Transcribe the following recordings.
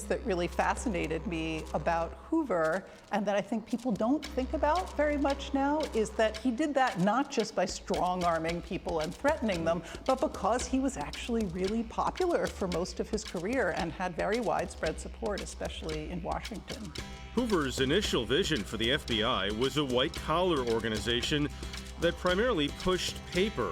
that really fascinated me about Hoover, and that I think people don't think about very much now, is that he did that not just by strong-arming people and threatening them, but because he was actually really popular for most of his career and had very widespread support, especially in Washington. Hoover's initial vision for the FBI was a white-collar organization that primarily pushed paper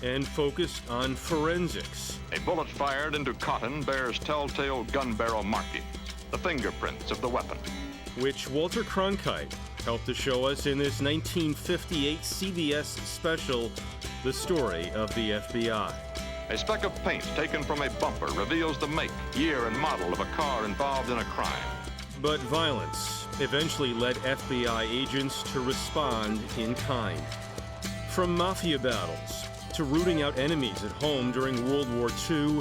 and focused on forensics. A bullet fired into cotton bears telltale gun barrel markings, the fingerprints of the weapon, which Walter Cronkite helped to show us in this 1958 CBS special, The Story of the FBI. A speck of paint taken from a bumper reveals the make, year, and model of a car involved in a crime. But violence eventually led FBI agents to respond in kind. From mafia battles, to rooting out enemies at home during World War II,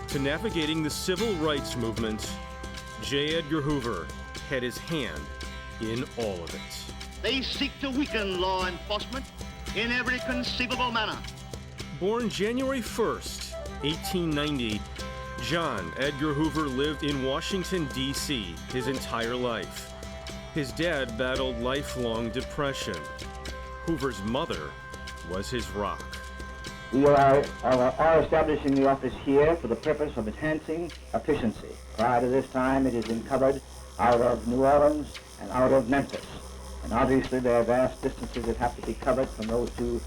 to navigating the civil rights movement, J. Edgar Hoover had his hand in all of it. They seek to weaken law enforcement in every conceivable manner. Born January 1st, 1890, John Edgar Hoover lived in Washington, D.C. his entire life. His dad battled lifelong depression. Hoover's mother was his rock. We are establishing the office here for the purpose of enhancing efficiency. Prior to this time, it has been covered out of New Orleans and out of Memphis. And obviously, there are vast distances that have to be covered from those two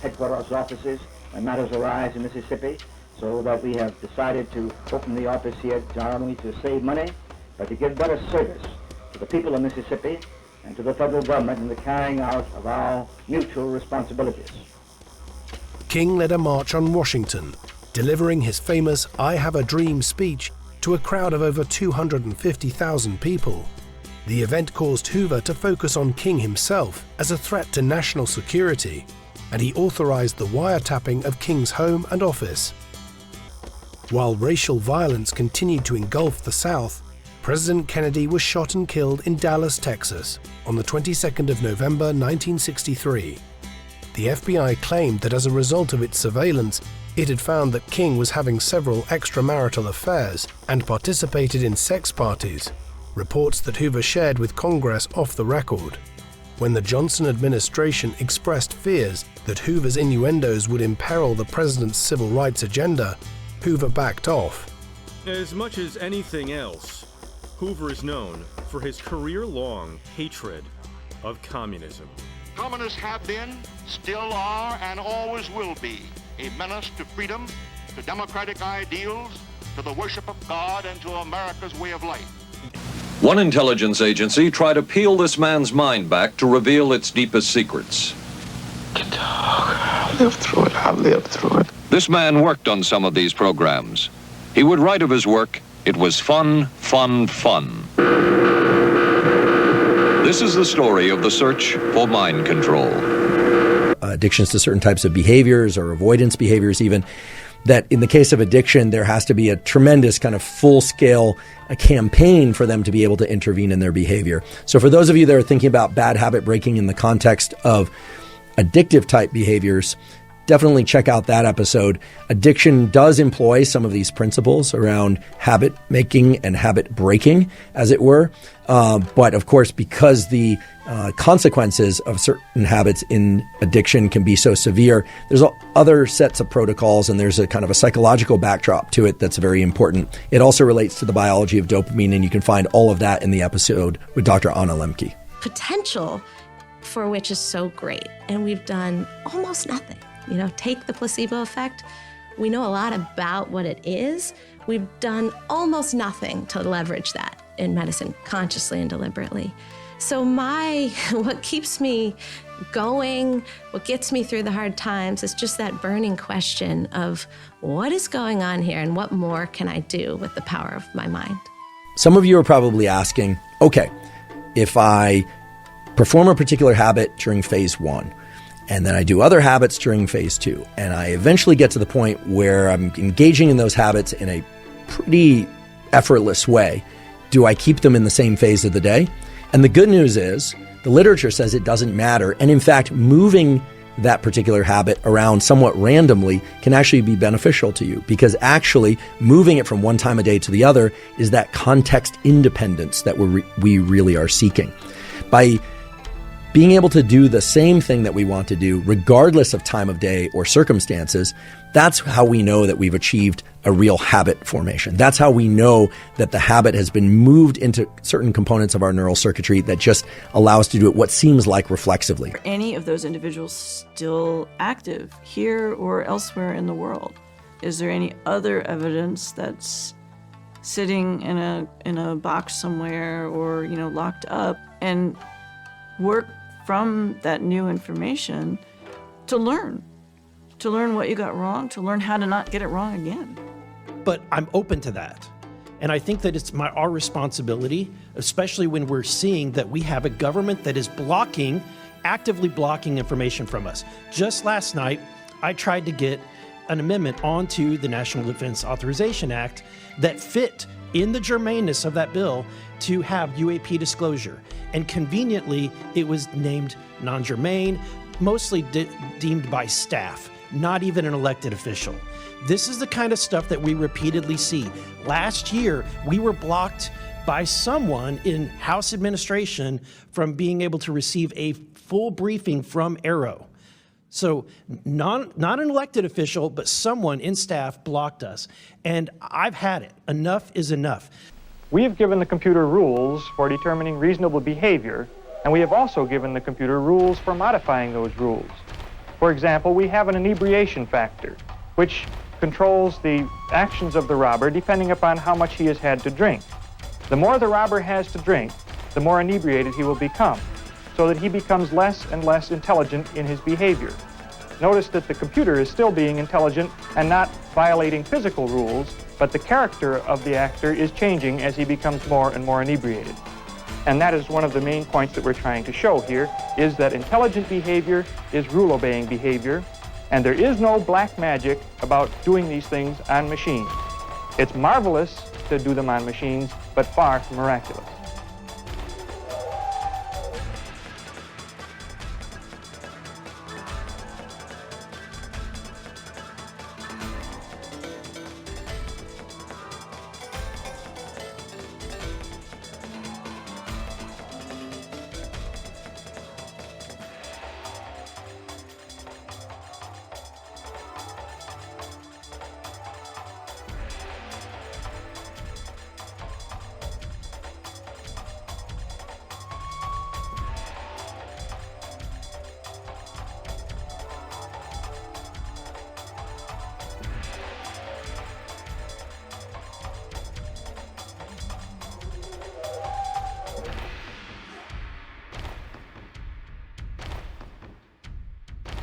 headquarters offices when matters arise in Mississippi, so that we have decided to open the office here not only to save money, but to give better service to the people of Mississippi and to the federal government in the carrying out of our mutual responsibilities. King led a march on Washington, delivering his famous "I Have a Dream" speech to a crowd of over 250,000 people. The event caused Hoover to focus on King himself as a threat to national security, and he authorized the wiretapping of King's home and office. While racial violence continued to engulf the South, President Kennedy was shot and killed in Dallas, Texas, on the 22nd of November 1963. The FBI claimed that as a result of its surveillance, it had found that King was having several extramarital affairs and participated in sex parties, reports that Hoover shared with Congress off the record. When the Johnson administration expressed fears that Hoover's innuendos would imperil the president's civil rights agenda, Hoover backed off. As much as anything else, Hoover is known for his career-long hatred of communism. Communists have been, still are, and always will be a menace to freedom, to democratic ideals, to the worship of God, and to America's way of life. One intelligence agency tried to peel this man's mind back to reveal its deepest secrets. Dog, I lived through it. I lived through it. This man worked on some of these programs. He would write of his work, "It was fun, fun, fun." This is the story of the search for mind control. Addictions to certain types of behaviors or avoidance behaviors even, that in the case of addiction, there has to be a tremendous kind of full-scale campaign for them to be able to intervene in their behavior. So for those of you that are thinking about bad habit breaking in the context of addictive type behaviors, definitely check out that episode. Addiction does employ some of these principles around habit making and habit breaking, as it were. But of course, because the consequences of certain habits in addiction can be so severe, there's other sets of protocols, and there's a kind of a psychological backdrop to it that's very important. It also relates to the biology of dopamine, and you can find all of that in the episode with Dr. Anna Lemke. Potential for which is so great, and we've done almost nothing. You know, take the placebo effect. We know a lot about what it is. We've done almost nothing to leverage that in medicine, consciously and deliberately. So what keeps me going, what gets me through the hard times is just that burning question of what is going on here and what more can I do with the power of my mind? Some of you are probably asking, okay, if I perform a particular habit during phase 1, and then I do other habits during phase 2, and I eventually get to the point where I'm engaging in those habits in a pretty effortless way, do I keep them in the same phase of the day? And the good news is, the literature says it doesn't matter. And in fact, moving that particular habit around somewhat randomly can actually be beneficial to you, because actually moving it from one time of day to the other is that context independence that we really are seeking. By being able to do the same thing that we want to do regardless of time of day or circumstances, that's how we know that we've achieved a real habit formation. That's how we know that the habit has been moved into certain components of our neural circuitry that just allow us to do it what seems like reflexively. Are any of those individuals still active here or elsewhere in the world? Is there any other evidence that's sitting in a box somewhere or, locked up, and work from that new information to learn what you got wrong, to learn how to not get it wrong again? But I'm open to that. And I think that it's our responsibility, especially when we're seeing that we have a government that is actively blocking information from us. Just last night, I tried to get an amendment onto the National Defense Authorization Act that fit in the germaneness of that bill to have UAP disclosure. And conveniently, it was named non-germane, mostly deemed by staff, not even an elected official. This is the kind of stuff that we repeatedly see. Last year, we were blocked by someone in House administration from being able to receive a full briefing from Arrow. So not an elected official, but someone in staff blocked us. And I've had it. Enough is enough. We have given the computer rules for determining reasonable behavior, and we have also given the computer rules for modifying those rules. For example, we have an inebriation factor, which controls the actions of the robber depending upon how much he has had to drink. The more the robber has to drink, the more inebriated he will become, so that he becomes less and less intelligent in his behavior. Notice that the computer is still being intelligent and not violating physical rules, but the character of the actor is changing as he becomes more and more inebriated. And that is one of the main points that we're trying to show here, is that intelligent behavior is rule-obeying behavior, and there is no black magic about doing these things on machines. It's marvelous to do them on machines, but far from miraculous.